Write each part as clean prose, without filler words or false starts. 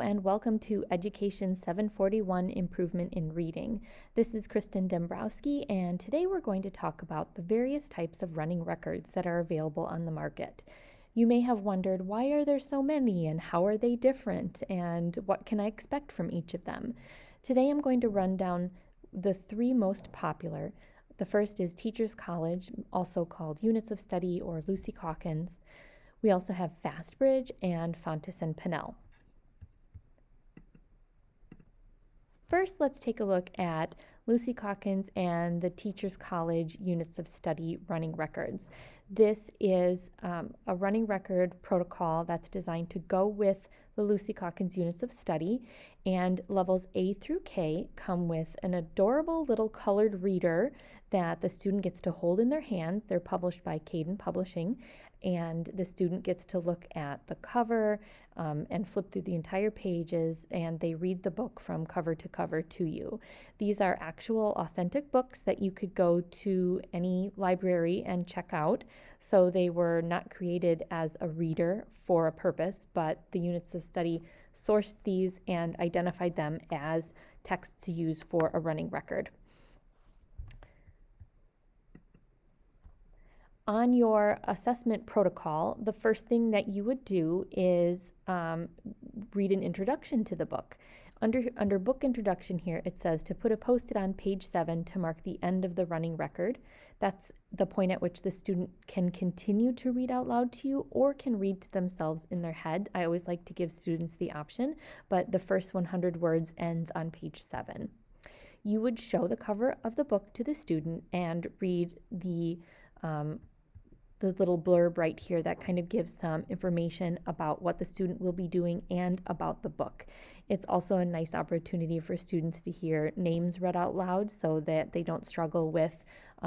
and welcome to Education 741 Improvement in Reading. This is Kristen Dembrowski, and today we're going to talk about the various types of running records that are available on the market. You may have wondered, why are there so many, and how are they different, and what can I expect from each of them? Today I'm going to run down the three most popular. The first is Teachers College, also called Units of Study or Lucy Calkins. We also have Fastbridge and Fountas and Pinnell. First, let's take a look at Lucy Calkins and the Teachers College Units of Study running records. This is a running record protocol that's designed to go with the Lucy Calkins Units of Study, and levels A through K come with an adorable little colored reader that the student gets to hold in their hands. They're published by Caden Publishing, and the student gets to look at the cover and flip through the entire pages, and they read the book from cover to you. These are actual authentic books that you could go to any library and check out. So they were not created as a reader for a purpose, but the Units of Study sourced these and identified them as texts to use for a running record. On your assessment protocol, the first thing that you would do is read an introduction to the book. Under book introduction here, it says to put a post-it on page 7 to mark the end of the running record. That's the point at which the student can continue to read out loud to you or can read to themselves in their head. I always like to give students the option, but the first 100 words ends on page 7. You would show the cover of the book to the student and read the little blurb right here that kind of gives some information about what the student will be doing and about the book. It's also a nice opportunity for students to hear names read out loud so that they don't struggle with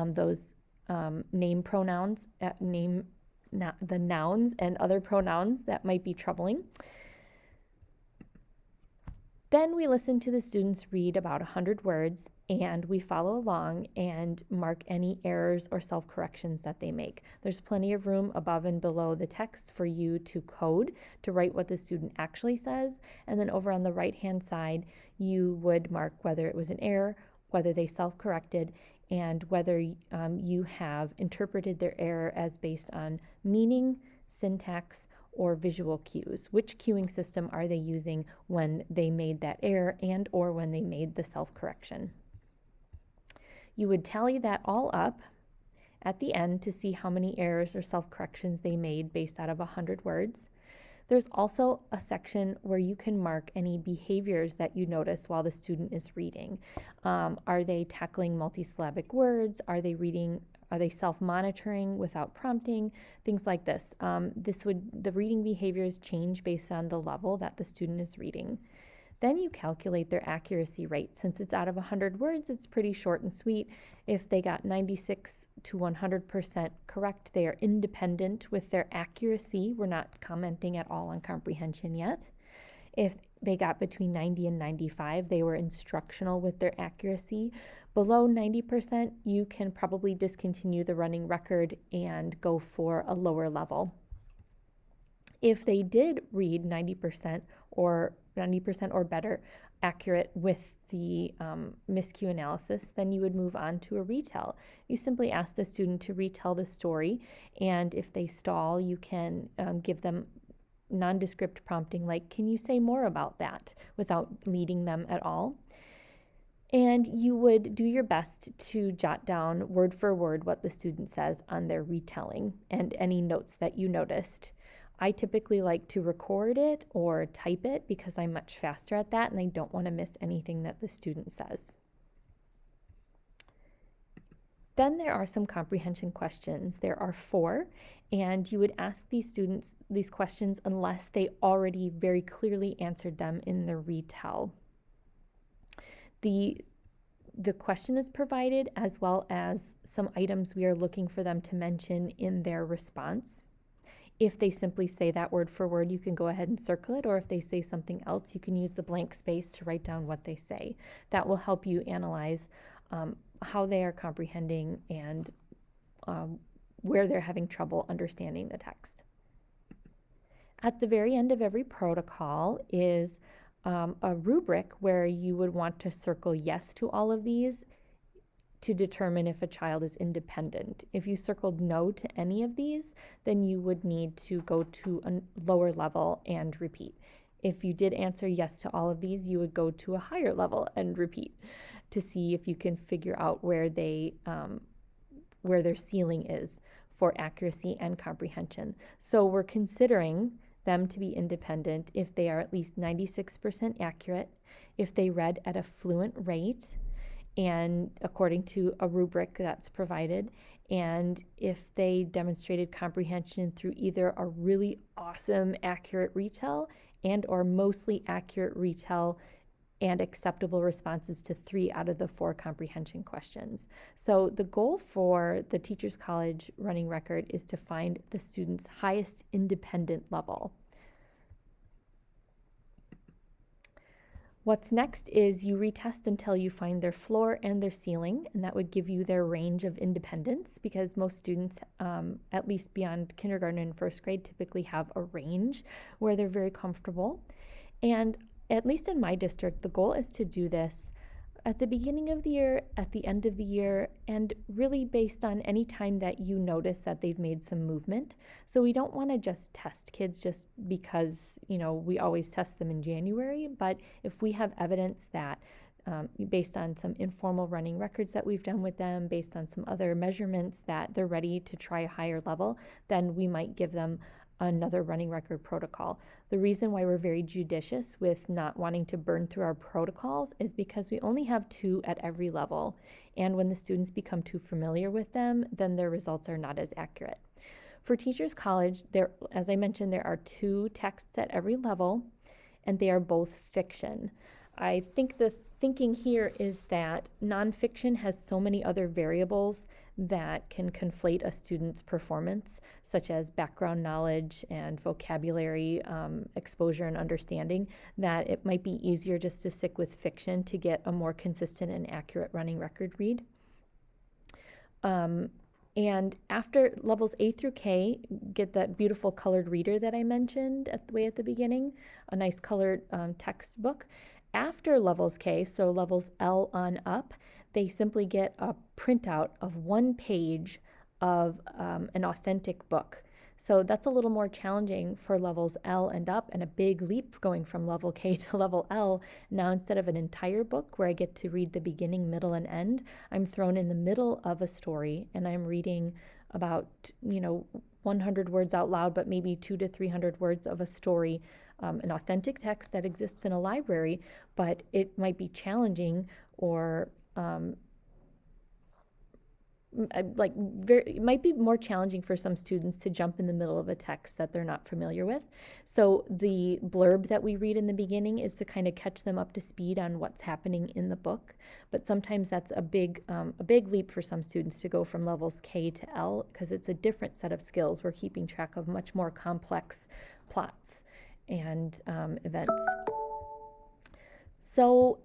those name pronouns, the nouns and other pronouns that might be troubling. Then we listen to the students read about 100 words, and we follow along and mark any errors or self-corrections that they make. There's plenty of room above and below the text for you to code, to write what the student actually says, and then over on the right-hand side, you would mark whether it was an error, whether they self-corrected, and whether you have interpreted their error as based on meaning, syntax, or visual cues. Which cueing system are they using when they made that error and or when they made the self-correction? You would tally that all up at the end to see how many errors or self-corrections they made based out of 100 words. There's also a section where you can mark any behaviors that you notice while the student is reading. Are they tackling multisyllabic words? Are they self-monitoring without prompting? Things like this. The reading behaviors change based on the level that the student is reading. Then you calculate their accuracy rate. Since it's out of 100 words, it's pretty short and sweet. If they got 96 to 100% correct, they are independent with their accuracy. We're not commenting at all on comprehension yet. If they got between 90 and 95, they were instructional with their accuracy. Below 90%, you can probably discontinue the running record and go for a lower level. If they did read 90% or better accurate with the miscue analysis, then you would move on to a retell. You simply ask the student to retell the story, and if they stall, you can give them nondescript prompting like, can you say more about that, without leading them at all. And you would do your best to jot down word for word what the student says on their retelling and any notes that you noticed. I typically like to record it or type it because I'm much faster at that and I don't want to miss anything that the student says. Then there are some comprehension questions. There are 4, and you would ask these students these questions unless they already very clearly answered them in the retell. The question is provided as well as some items we are looking for them to mention in their response. If they simply say that word for word, you can go ahead and circle it, or if they say something else, you can use the blank space to write down what they say. That will help you analyze how they are comprehending and where they're having trouble understanding the text. At the very end of every protocol is a rubric where you would want to circle yes to all of these to determine if a child is independent. If you circled no to any of these, then you would need to go to a lower level and repeat. If you did answer yes to all of these, you would go to a higher level and repeat to see if you can figure out where their ceiling is for accuracy and comprehension. So we're considering them to be independent if they are at least 96% accurate, if they read at a fluent rate, and according to a rubric that's provided, and if they demonstrated comprehension through either a really awesome accurate retell and or mostly accurate retell and acceptable responses to 3 out of the 4 comprehension questions. So the goal for the Teachers College running record is to find the student's highest independent level. What's next is you retest until you find their floor and their ceiling, and that would give you their range of independence, because most students, at least beyond kindergarten and first grade, typically have a range where they're very comfortable. And at least in my district, the goal is to do this at the beginning of the year, at the end of the year, and really based on any time that you notice that they've made some movement. So we don't want to just test kids just because, we always test them in January, but if we have evidence that based on some informal running records that we've done with them, based on some other measurements that they're ready to try a higher level, then we might give them another running record protocol. The reason why we're very judicious with not wanting to burn through our protocols is because we only have 2 at every level. And when the students become too familiar with them, then their results are not as accurate. For Teachers College, as I mentioned, there are 2 texts at every level, and they are both fiction. I think the thinking here is that nonfiction has so many other variables that can conflate a student's performance, such as background knowledge and vocabulary, exposure and understanding, that it might be easier just to stick with fiction to get a more consistent and accurate running record read. And after levels A through K, get that beautiful colored reader that I mentioned at the beginning, a nice colored textbook. After levels K, so levels L on up, they simply get a printout of 1 page of an authentic book. So that's a little more challenging for levels L and up, and a big leap going from level K to level L. Now, instead of an entire book where I get to read the beginning, middle, and end, I'm thrown in the middle of a story, and I'm reading about 100 words out loud, but maybe 200 to 300 words of a story, an authentic text that exists in a library, but it might be challenging or it might be more challenging for some students to jump in the middle of a text that they're not familiar with. So the blurb that we read in the beginning is to kind of catch them up to speed on what's happening in the book. But sometimes that's a big leap for some students to go from levels K to L, because it's a different set of skills. We're keeping track of much more complex plots and events. So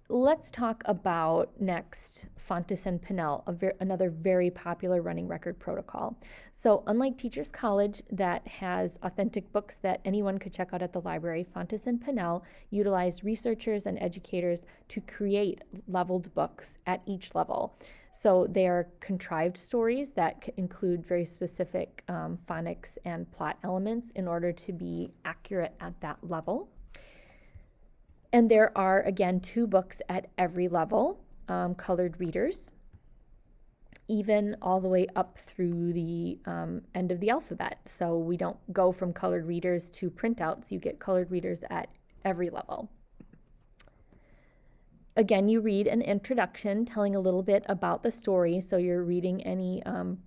let's talk about next Fontes and Pinnell, another very popular running record protocol. So unlike Teachers College that has authentic books that anyone could check out at the library, Fontes and Pinnell utilized researchers and educators to create leveled books at each level. So they are contrived stories that include very specific phonics and plot elements in order to be accurate at that level. And there are, again, 2 books at every level, colored readers, even all the way up through the end of the alphabet. So we don't go from colored readers to printouts. You get colored readers at every level. Again, you read an introduction telling a little bit about the story. So you're reading any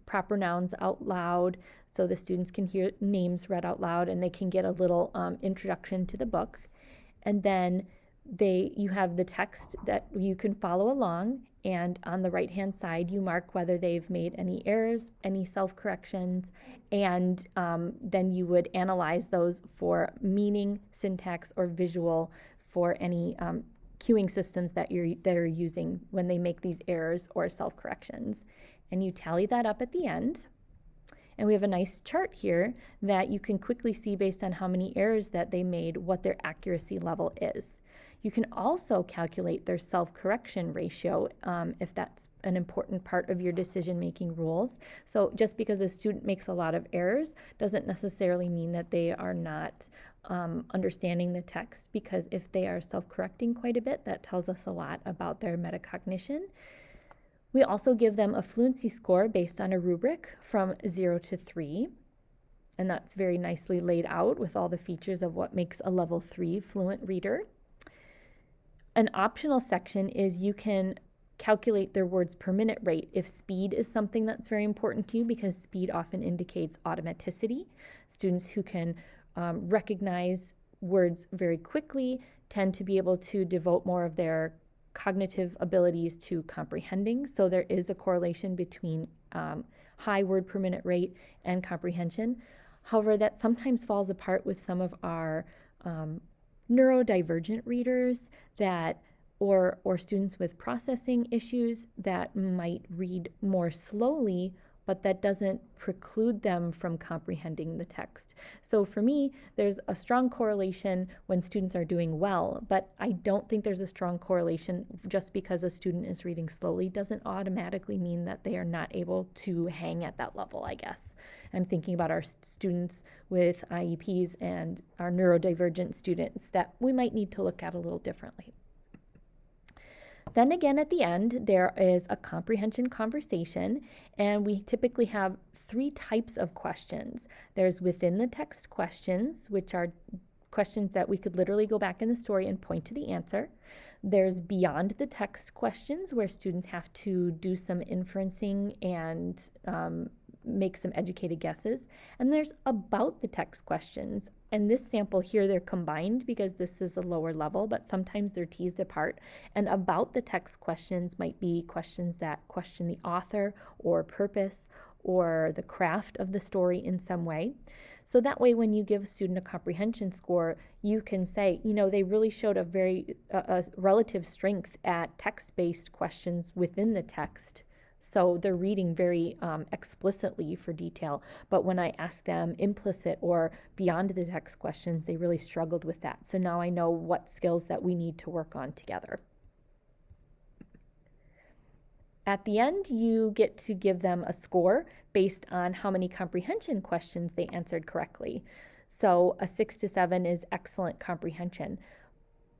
proper nouns out loud so the students can hear names read out loud, and they can get a little introduction to the book. And then you have the text that you can follow along, and on the right-hand side, you mark whether they've made any errors, any self-corrections, and then you would analyze those for meaning, syntax, or visual for any cueing systems that they're using when they make these errors or self-corrections. And you tally that up at the end. And we have a nice chart here that you can quickly see based on how many errors that they made, what their accuracy level is. You can also calculate their self-correction ratio if that's an important part of your decision-making rules. So just because a student makes a lot of errors doesn't necessarily mean that they are not understanding the text, because if they are self-correcting quite a bit, that tells us a lot about their metacognition. We also give them a fluency score based on a rubric from 0 to 3. And that's very nicely laid out with all the features of what makes a level 3 fluent reader. An optional section is you can calculate their words per minute rate if speed is something that's very important to you, because speed often indicates automaticity. Students who can recognize words very quickly tend to be able to devote more of their cognitive abilities to comprehending. So there is a correlation between high word per minute rate and comprehension. However, that sometimes falls apart with some of our neurodivergent readers that or students with processing issues that might read more slowly, but that doesn't preclude them from comprehending the text. So for me, there's a strong correlation when students are doing well, but I don't think there's a strong correlation just because a student is reading slowly doesn't automatically mean that they are not able to hang at that level, I guess. I'm thinking about our students with IEPs and our neurodivergent students that we might need to look at a little differently. Then again, at the end, there is a comprehension conversation, and we typically have 3 types of questions. There's within the text questions, which are questions that we could literally go back in the story and point to the answer. There's beyond the text questions, where students have to do some inferencing and make some educated guesses. And there's about the text questions. And this sample here, they're combined because this is a lower level, but sometimes they're teased apart. And about the text questions might be questions that question the author or purpose or the craft of the story in some way. So that way, when you give a student a comprehension score, you can say, you know, they really showed a relative strength at text-based questions within the text. So they're reading very explicitly for detail, but when I ask them implicit or beyond the text questions, they really struggled with that. So now I know what skills that we need to work on together. At the end, you get to give them a score based on how many comprehension questions they answered correctly. So a 6 to 7 is excellent comprehension.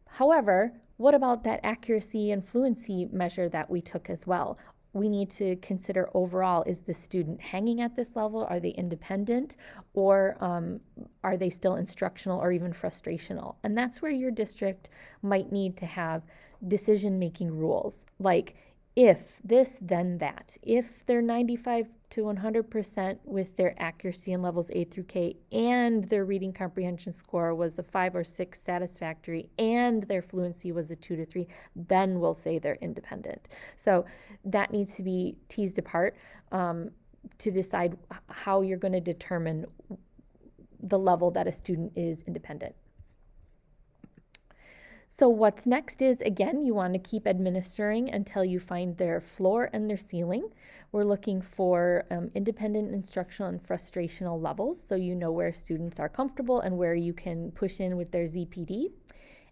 However, what about that accuracy and fluency measure that we took as well? We need to consider overall, is the student hanging at this level? Are they independent? Or are they still instructional or even frustrational? And that's where your district might need to have decision-making rules, like if this, then that. If they're 95 to 100% with their accuracy in levels A through K, and their reading comprehension score was a 5 or 6 satisfactory, and their fluency was a 2 to 3, then we'll say they're independent. So that needs to be teased apart to decide how you're going to determine the level that a student is independent. So what's next is, again, you want to keep administering until you find their floor and their ceiling. We're looking for independent instructional and frustrational levels, so you know where students are comfortable and where you can push in with their ZPD.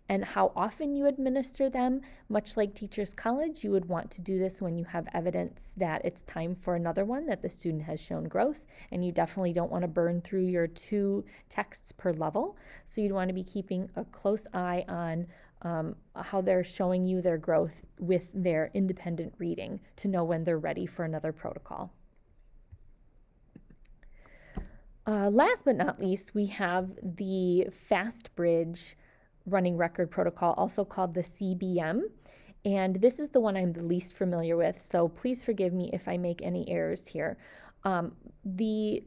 And how often you administer them, much like Teachers College, you would want to do this when you have evidence that it's time for another one, that the student has shown growth, and you definitely don't want to burn through your 2 texts per level. So you'd want to be keeping a close eye on how they're showing you their growth with their independent reading to know when they're ready for another protocol. Last but not least, we have the Fast Bridge running record protocol, also called the CBM. And this is the one I'm the least familiar with, so please forgive me if I make any errors here. The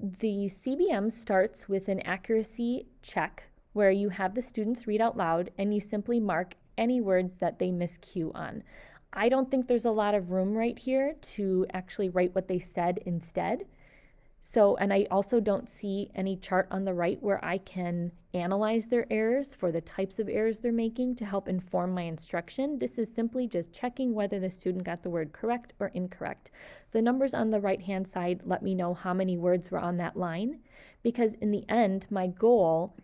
CBM starts with an accuracy check where you have the students read out loud and you simply mark any words that they miscue on. I don't think there's a lot of room right here to actually write what they said instead. So, and I also don't see any chart on the right where I can analyze their errors for the types of errors they're making to help inform my instruction. This is simply just checking whether the student got the word correct or incorrect. The numbers on the right-hand side let me know how many words were on that line, because in the end, my goal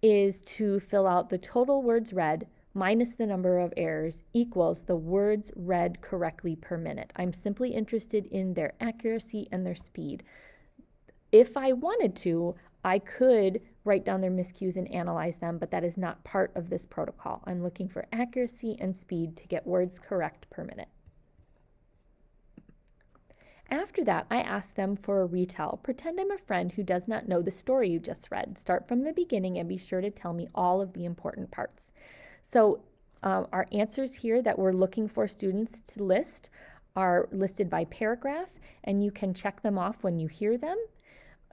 is to fill out the total words read minus the number of errors equals the words read correctly per minute. I'm simply interested in their accuracy and their speed. If I wanted to, I could write down their miscues and analyze them, but that is not part of this protocol. I'm looking for accuracy and speed to get words correct per minute. After that, I ask them for a retell. Pretend I'm a friend who does not know the story you just read. Start from the beginning and be sure to tell me all of the important parts. So our answers here that we're looking for students to list are listed by paragraph, and you can check them off when you hear them.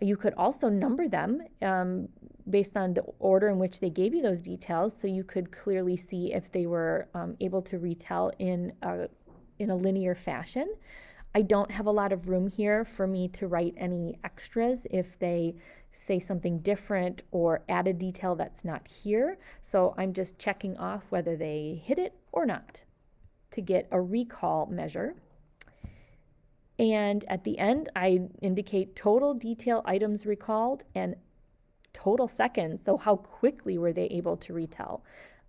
You could also number them based on the order in which they gave you those details, so you could clearly see if they were able to retell in a linear fashion. I don't have a lot of room here for me to write any extras if they say something different or add a detail that's not here. So I'm just checking off whether they hit it or not to get a recall measure. And at the end, I indicate total detail items recalled and total seconds. So how quickly were they able to retell?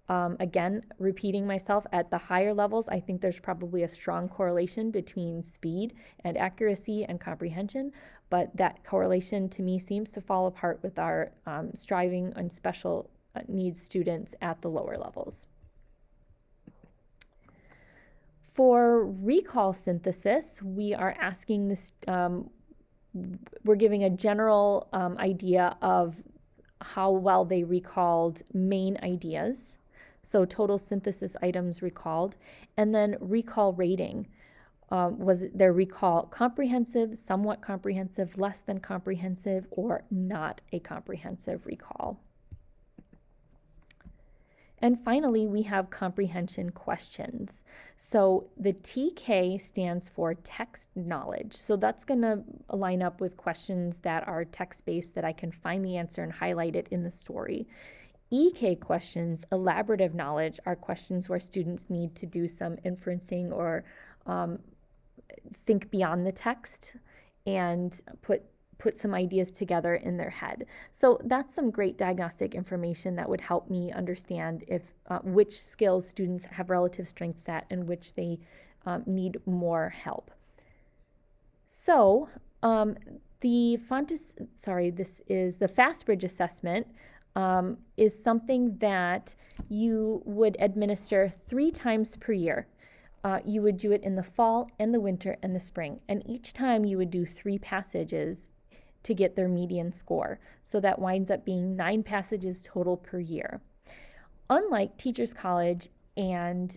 Again, repeating myself, at the higher levels, I think there's probably a strong correlation between speed and accuracy and comprehension, but that correlation to me seems to fall apart with our striving and special needs students at the lower levels. For recall synthesis, we are asking this, we're giving a general idea of how well they recalled main ideas. So total synthesis items recalled, and then recall rating. Was their recall comprehensive, somewhat comprehensive, less than comprehensive, or not a comprehensive recall? And finally, we have comprehension questions. So the TK stands for text knowledge. So that's going to line up with questions that are text-based that I can find the answer and highlight it in the story. EK questions, elaborative knowledge, are questions where students need to do some inferencing or think beyond the text and put some ideas together in their head. So that's some great diagnostic information that would help me understand if which skills students have relative strengths at and which they need more help. So this is the FastBridge assessment. Is something that you would administer 3 times per year. You would do it in the fall and the winter and the spring. And each time you would do 3 passages to get their median score. So that winds up being 9 passages total per year. Unlike Teachers College and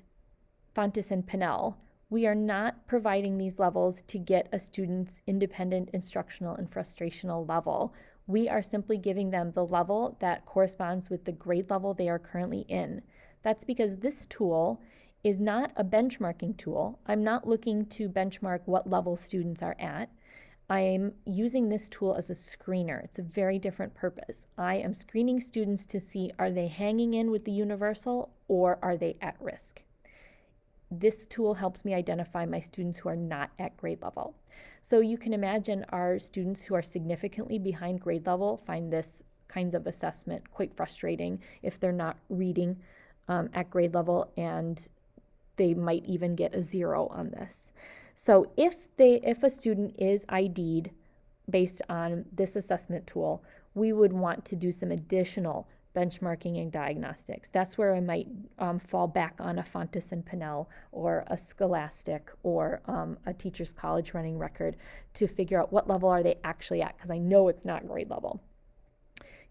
Fountas and Pinnell, we are not providing these levels to get a student's independent instructional and frustrational level. We are simply giving them the level that corresponds with the grade level they are currently in. That's because this tool is not a benchmarking tool. I'm not looking to benchmark what level students are at. I am using this tool as a screener. It's a very different purpose. I am screening students to see, are they hanging in with the universal or are they at risk? This tool helps me identify my students who are not at grade level. So you can imagine our students who are significantly behind grade level find this kinds of assessment quite frustrating if they're not reading at grade level, and they might even get a 0 on this. So if a student is ID'd based on this assessment tool, we would want to do some additional benchmarking and diagnostics. That's where I might fall back on a Fountas and Pinnell or a Scholastic or a Teachers College running record to figure out what level are they actually at, because I know it's not grade level.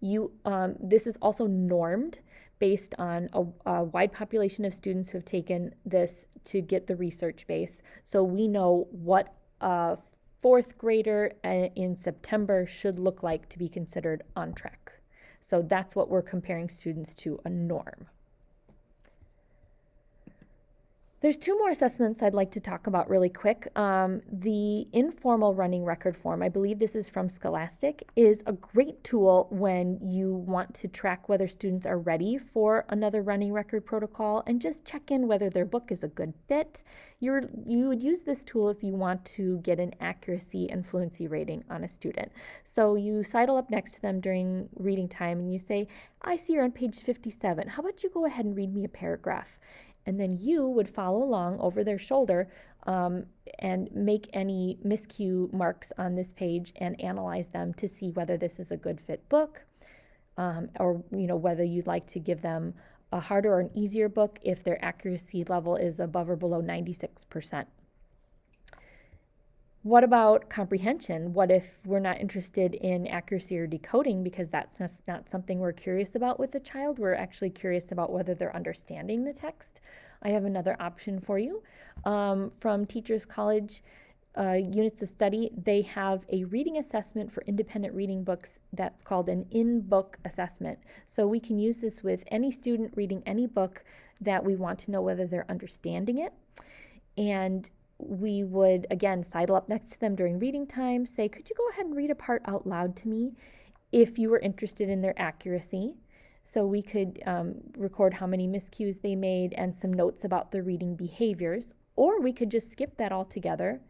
This is also normed based on a wide population of students who have taken this to get the research base. So we know what a 4th grader in September should look like to be considered on track. So that's what we're comparing students to, a norm. There's two more assessments I'd like to talk about really quick. The informal running record form, I believe this is from Scholastic, is a great tool when you want to track whether students are ready for another running record protocol and just check in whether their book is a good fit. You would use this tool if you want to get an accuracy and fluency rating on a student. So you sidle up next to them during reading time and you say, I see you're on page 57. How about you go ahead and read me a paragraph? And then you would follow along over their shoulder and make any miscue marks on this page and analyze them to see whether this is a good fit book, or whether you'd like to give them a harder or an easier book if their accuracy level is above or below 96%. What about comprehension? What if we're not interested in accuracy or decoding because that's not something we're curious about with the child? We're actually curious about whether they're understanding the text. I have another option for you. From Teachers College Units of Study, they have a reading assessment for independent reading books that's called an in-book assessment. So we can use this with any student reading any book that we want to know whether they're understanding it. And we would, again, sidle up next to them during reading time, say, could you go ahead and read a part out loud to me if you were interested in their accuracy? So we could record how many miscues they made and some notes about the reading behaviors, or we could just skip that altogether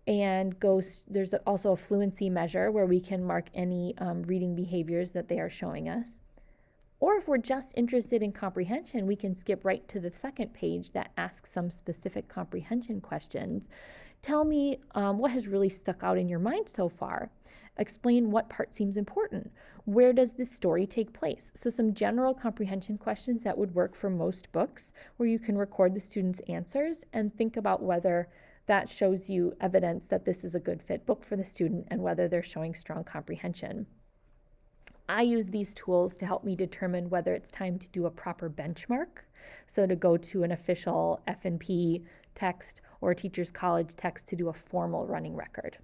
and go, there's also a fluency measure where we can mark any reading behaviors that they are showing us. Or if we're just interested in comprehension, we can skip right to the second page that asks some specific comprehension questions. Tell me what has really stuck out in your mind so far. Explain what part seems important. Where does this story take place? So some general comprehension questions that would work for most books, where you can record the student's answers and think about whether that shows you evidence that this is a good fit book for the student and whether they're showing strong comprehension. I use these tools to help me determine whether it's time to do a proper benchmark. So to go to an official F&P text or a Teachers College text to do a formal running record.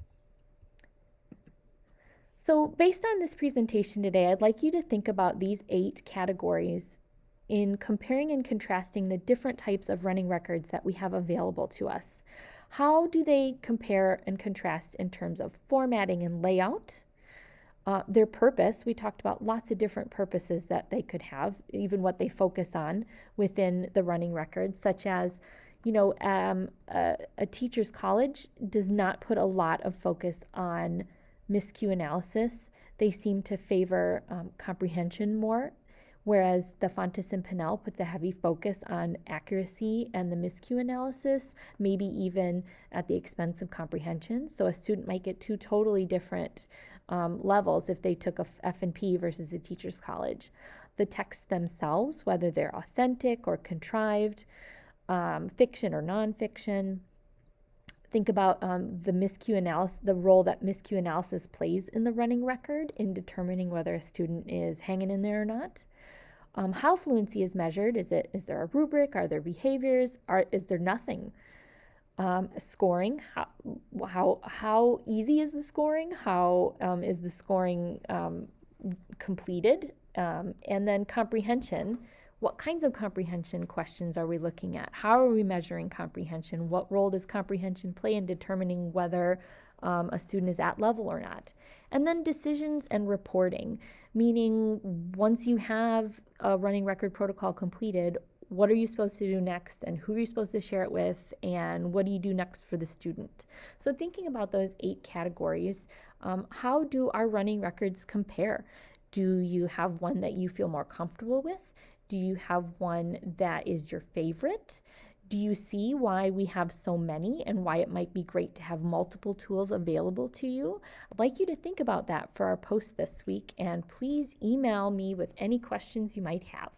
So based on this presentation today, I'd like you to think about these 8 categories in comparing and contrasting the different types of running records that we have available to us. How do they compare and contrast in terms of formatting and layout? Their purpose, we talked about lots of different purposes that they could have, even what they focus on within the running record, such as, a teacher's college does not put a lot of focus on miscue analysis. They seem to favor comprehension more, whereas the Fontes and Pinnell puts a heavy focus on accuracy and the miscue analysis, maybe even at the expense of comprehension. So a student might get 2 totally different levels if they took a F&P versus a teacher's college. The texts themselves, whether they're authentic or contrived, fiction or nonfiction. Think about the miscue analysis, the role that miscue analysis plays in the running record in determining whether a student is hanging in there or not. How fluency is measured. Is there a rubric? Are there behaviors? Is there nothing? Scoring. How easy is the scoring? How is the scoring completed? And then comprehension. What kinds of comprehension questions are we looking at? How are we measuring comprehension? What role does comprehension play in determining whether a student is at level or not? And then decisions and reporting, meaning once you have a running record protocol completed, what are you supposed to do next, and who are you supposed to share it with, and what do you do next for the student? So thinking about those 8 categories, how do our running records compare? Do you have one that you feel more comfortable with? Do you have one that is your favorite? Do you see why we have so many and why it might be great to have multiple tools available to you? I'd like you to think about that for our post this week, and please email me with any questions you might have.